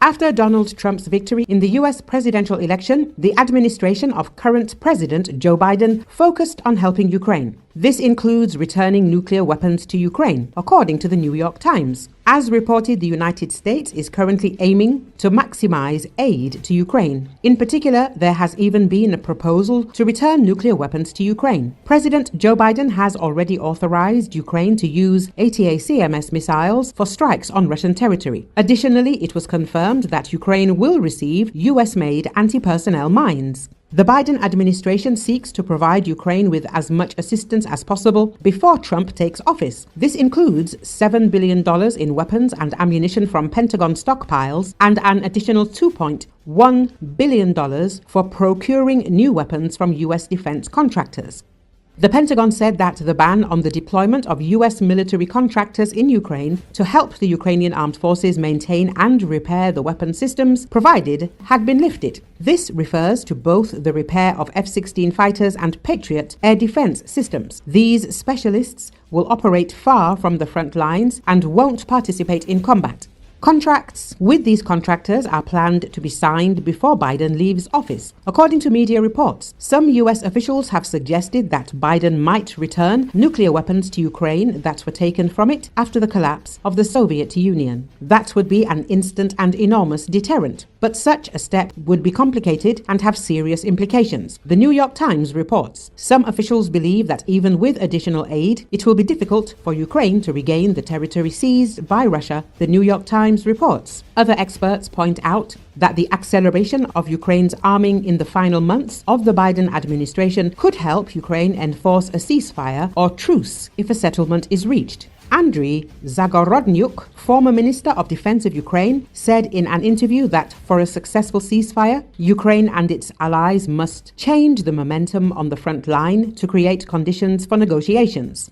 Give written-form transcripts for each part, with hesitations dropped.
After Donald Trump's victory in the U.S. presidential election, the administration of current President Joe Biden focused on helping Ukraine. This includes returning nuclear weapons to Ukraine, according to the New York Times. As reported, the United States is currently aiming to maximize aid to Ukraine. In particular, there has even been a proposal to return nuclear weapons to Ukraine. President Joe Biden has already authorized Ukraine to use ATACMS missiles for strikes on Russian territory. Additionally, it was confirmed that Ukraine will receive US-made anti-personnel mines. The Biden administration seeks to provide Ukraine with as much assistance as possible before Trump takes office. This includes $7 billion in weapons and ammunition from Pentagon stockpiles and an additional $2.1 billion for procuring new weapons from U.S. defense contractors. The Pentagon said that the ban on the deployment of U.S. military contractors in Ukraine to help the Ukrainian armed forces maintain and repair the weapon systems provided had been lifted. This refers to both the repair of F-16 fighters and Patriot air defense systems. These specialists will operate far from the front lines and won't participate in combat. Contracts with these contractors are planned to be signed before Biden leaves office. According to media reports, some U.S. officials have suggested that Biden might return nuclear weapons to Ukraine that were taken from it after the collapse of the Soviet Union. That would be an instant and enormous deterrent, but such a step would be complicated and have serious implications. The New York Times reports some officials believe that even with additional aid, it will be difficult for Ukraine to regain the territory seized by Russia, the New York Times reports. Other experts point out that the acceleration of Ukraine's arming in the final months of the Biden administration could help Ukraine enforce a ceasefire or truce if a settlement is reached. Andriy Zagorodnyuk, former Minister of Defense of Ukraine, said in an interview that for a successful ceasefire, Ukraine and its allies must change the momentum on the front line to create conditions for negotiations.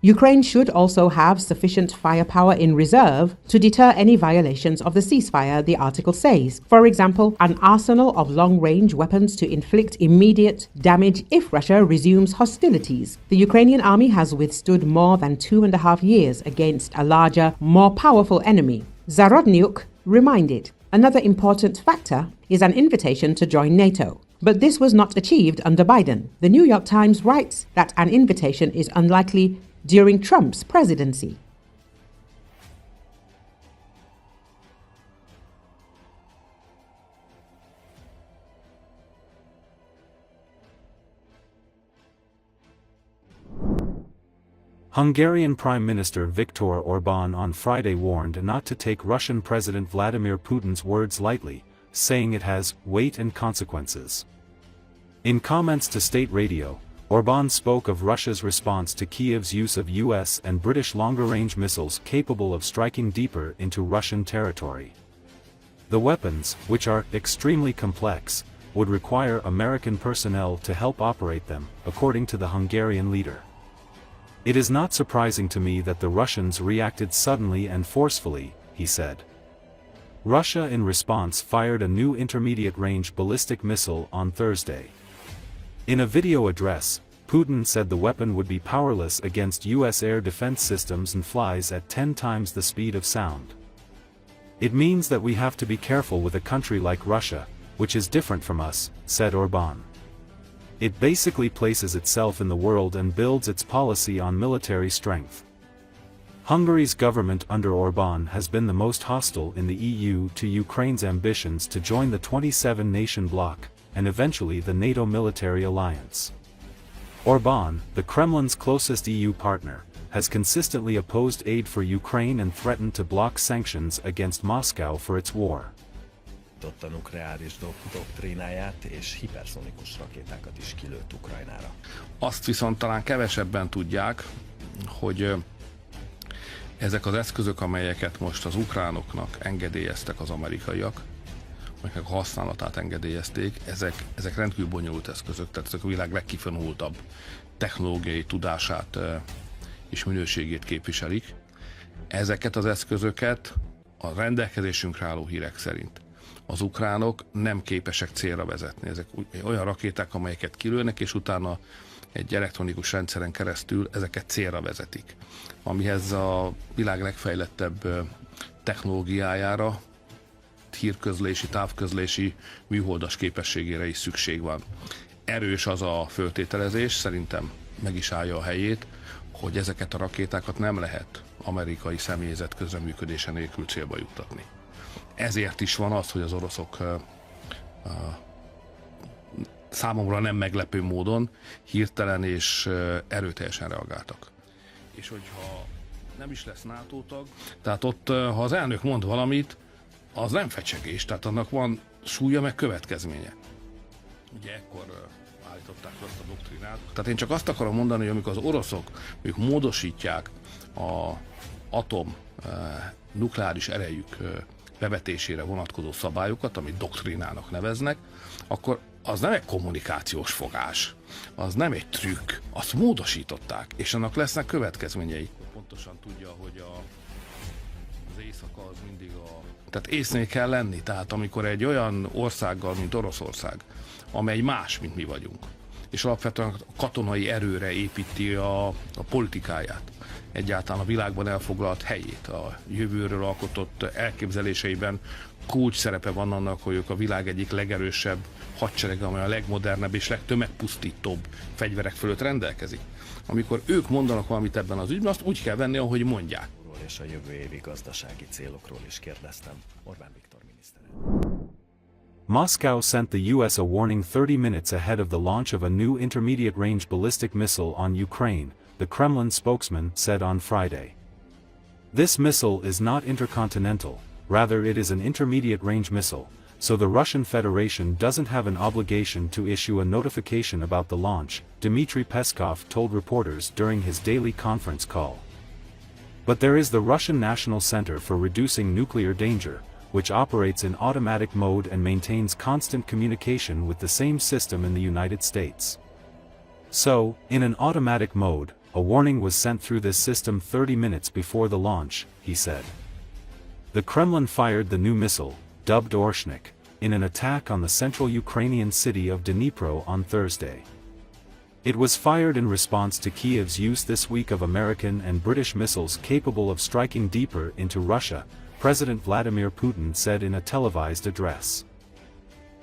Ukraine should also have sufficient firepower in reserve to deter any violations of the ceasefire, the article says. For example, an arsenal of long-range weapons to inflict immediate damage if Russia resumes hostilities. The Ukrainian army has withstood more than 2.5 years against a larger, more powerful enemy. Zarodnyuk reminded. Another important factor is an invitation to join NATO. But this was not achieved under Biden. The New York Times writes that an invitation is unlikely during Trump's presidency. Hungarian Prime Minister Viktor Orbán on Friday warned not to take Russian President Vladimir Putin's words lightly, saying it has weight and consequences. In comments to state radio, Orbán spoke of Russia's response to Kiev's use of US and British longer-range missiles capable of striking deeper into Russian territory. The weapons, which are extremely complex, would require American personnel to help operate them, according to the Hungarian leader. It is not surprising to me that the Russians reacted suddenly and forcefully, he said. Russia in response fired a new intermediate-range ballistic missile on Thursday. In a video address, Putin said the weapon would be powerless against U.S. air defense systems and flies at 10 times the speed of sound. It means that we have to be careful with a country like Russia, which is different from us, said Orbán. It basically places itself in the world and builds its policy on military strength. Hungary's government under Orbán has been the most hostile in the EU to Ukraine's ambitions to join the 27-nation bloc, and eventually the NATO military alliance. Orbán, the Kremlin's closest EU partner, has consistently opposed aid for Ukraine and threatened to block sanctions against Moscow for its war. A nukleáris doktrínáját és hiperszonikus rakétákat is kilőtt Ukrajnára. Azt viszont talán kevesebben tudják, hogy ezek az eszközök, amelyeket most az ukránoknak engedélyeztek az amerikaiak, amelyek a használatát engedélyezték, ezek rendkívül bonyolult eszközök, tehát ezek a világ legkifinomultabb technológiai tudását és minőségét képviselik. Ezeket az eszközöket a rendelkezésünkre álló hírek szerint az ukránok nem képesek célra vezetni. Ezek olyan rakéták, amelyeket kilőnek, és utána egy elektronikus rendszeren keresztül ezeket célra vezetik. Amihez a világ legfejlettebb technológiájára hírközlési, távközlési műholdas képességére is szükség van. Erős az a föltételezés, szerintem meg is állja a helyét, hogy ezeket a rakétákat nem lehet amerikai személyzet közreműködése nélkül célba juttatni. Ezért is van az, hogy az oroszok számomra nem meglepő módon hirtelen és erőteljesen reagáltak. És hogyha nem is lesz NATO tag, tehát ott, ha az elnök mond valamit, az nem fecsegés, tehát annak van súlya meg következménye. Ugye ekkor állították azt a doktrinát. Tehát én csak azt akarom mondani, hogy amikor az oroszok ők módosítják az atom nukleáris erejük bevetésére vonatkozó szabályokat, amit doktrinának neveznek, akkor az nem egy kommunikációs fogás, az nem egy trükk, azt módosították, és annak lesznek következményei. Pontosan tudja, hogy az éjszaka az mindig Tehát észnél kell lenni, tehát amikor egy olyan országgal, mint Oroszország, amely más, mint mi vagyunk, és alapvetően a katonai erőre építi a politikáját, egyáltalán a világban elfoglalt helyét, a jövőről alkotott elképzeléseiben kulcs szerepe van annak, hogy ők a világ egyik legerősebb hadserege, amely a legmodernebb és legtömegpusztítóbb fegyverek fölött rendelkezik. Amikor ők mondanak valamit ebben az ügyben, azt úgy kell venni, ahogy mondják. És a jövő évi gazdasági célokról is kérdeztem Orbán Viktor miniszterelnök. Moscow sent the US a warning 30 minutes ahead of the launch of a new intermediate-range ballistic missile on Ukraine, the Kremlin spokesman said on Friday. This missile is not intercontinental, rather it is an intermediate-range missile, so the Russian Federation doesn't have an obligation to issue a notification about the launch, Dmitry Peskov told reporters during his daily conference call. But there is the Russian National Center for Reducing Nuclear Danger, which operates in automatic mode and maintains constant communication with the same system in the United States. So, in an automatic mode, a warning was sent through this system 30 minutes before the launch, he said. The Kremlin fired the new missile, dubbed Orshnik, in an attack on the central Ukrainian city of Dnipro on Thursday. It was fired in response to Kiev's use this week of American and British missiles capable of striking deeper into Russia, President Vladimir Putin said in a televised address.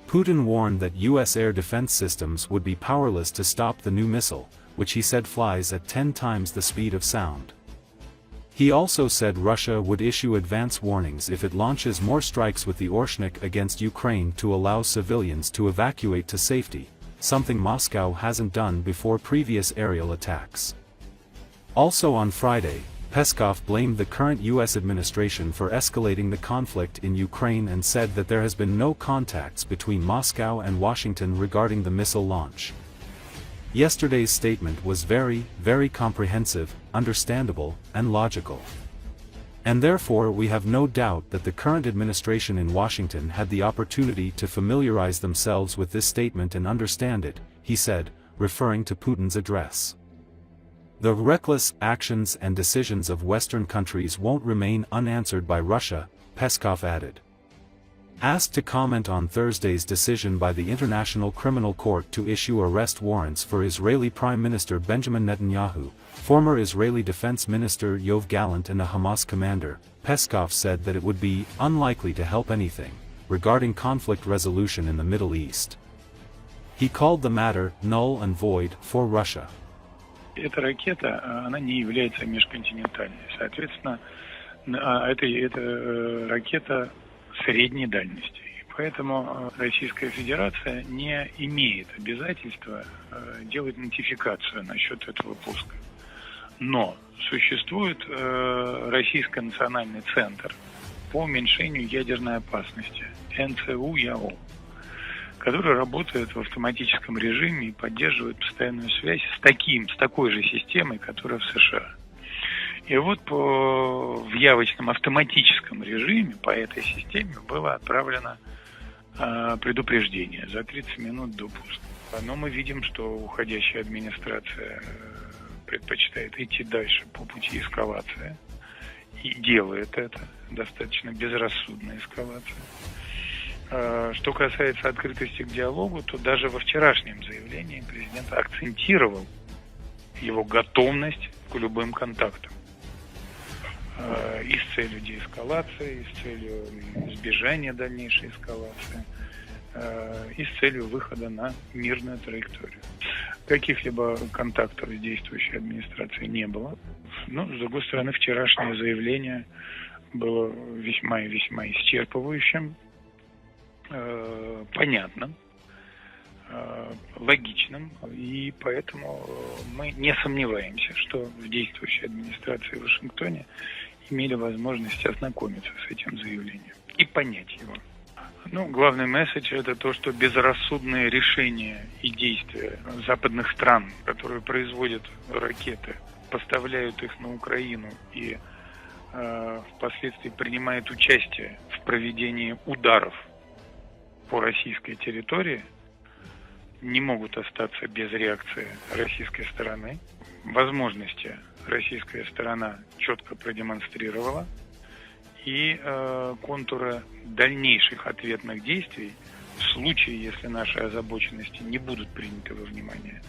Putin warned that U.S. air defense systems would be powerless to stop the new missile, which he said flies at 10 times the speed of sound. He also said Russia would issue advance warnings if it launches more strikes with the Orshnik against Ukraine to allow civilians to evacuate to safety, something Moscow hasn't done before previous aerial attacks. Also on Friday, Peskov blamed the current U.S. administration for escalating the conflict in Ukraine and said that there has been no contacts between Moscow and Washington regarding the missile launch. Yesterday's statement was very, very comprehensive, understandable, and logical. And therefore we have no doubt that the current administration in Washington had the opportunity to familiarize themselves with this statement and understand it, he said, referring to Putin's address. The reckless actions and decisions of Western countries won't remain unanswered by Russia, Peskov added. Asked to comment on Thursday's decision by the International Criminal Court to issue arrest warrants for Israeli Prime Minister Benjamin Netanyahu, former Israeli Defense Minister Yoav Gallant and a Hamas commander, Peskov said that it would be unlikely to help anything regarding conflict resolution in the Middle East. He called the matter null and void for Russia. Эта ракета, она не является межконтинентальной. Соответственно, это ракета средней дальности. Поэтому Российская Федерация не имеет обязательства делать нотификацию насчет этого пуска. Но существует Российский национальный центр по уменьшению ядерной опасности, НЦУ-ЯО, который работает в автоматическом режиме и поддерживает постоянную связь с такой же системой, которая в США. И вот в явочном автоматическом режиме по этой системе было отправлено предупреждение за 30 минут до пуска. Но мы видим, что уходящая администрация предпочитает идти дальше по пути эскалации и делает это, достаточно безрассудная эскалация. Что касается открытости к диалогу, то даже во вчерашнем заявлении президент акцентировал его готовность к любым контактам. и с целью деэскалации, и с целью избежания дальнейшей эскалации, и с целью выхода на мирную траекторию. Каких-либо контактов с действующей администрацией не было. Но, с другой стороны, вчерашнее заявление было весьма и весьма исчерпывающим, понятным, логичным, и поэтому мы не сомневаемся, что в действующей администрации в Вашингтоне имели возможность ознакомиться с этим заявлением и понять его. Ну, главный месседж – это то, что безрассудные решения и действия западных стран, которые производят ракеты, поставляют их на Украину и впоследствии принимают участие в проведении ударов по российской территории, не могут остаться без реакции российской стороны. Возможности российская сторона четко продемонстрировала, и контуры дальнейших ответных действий в случае, если наши озабоченности не будут приняты во внимание,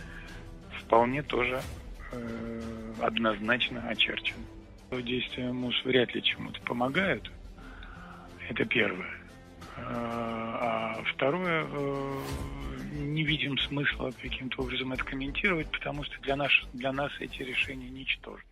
вполне тоже однозначно очерчены. Действия МУС вряд ли чему-то помогают. Это первое. А второе, не видим смысла каким-то образом это комментировать, потому что для нас эти решения ничтожны.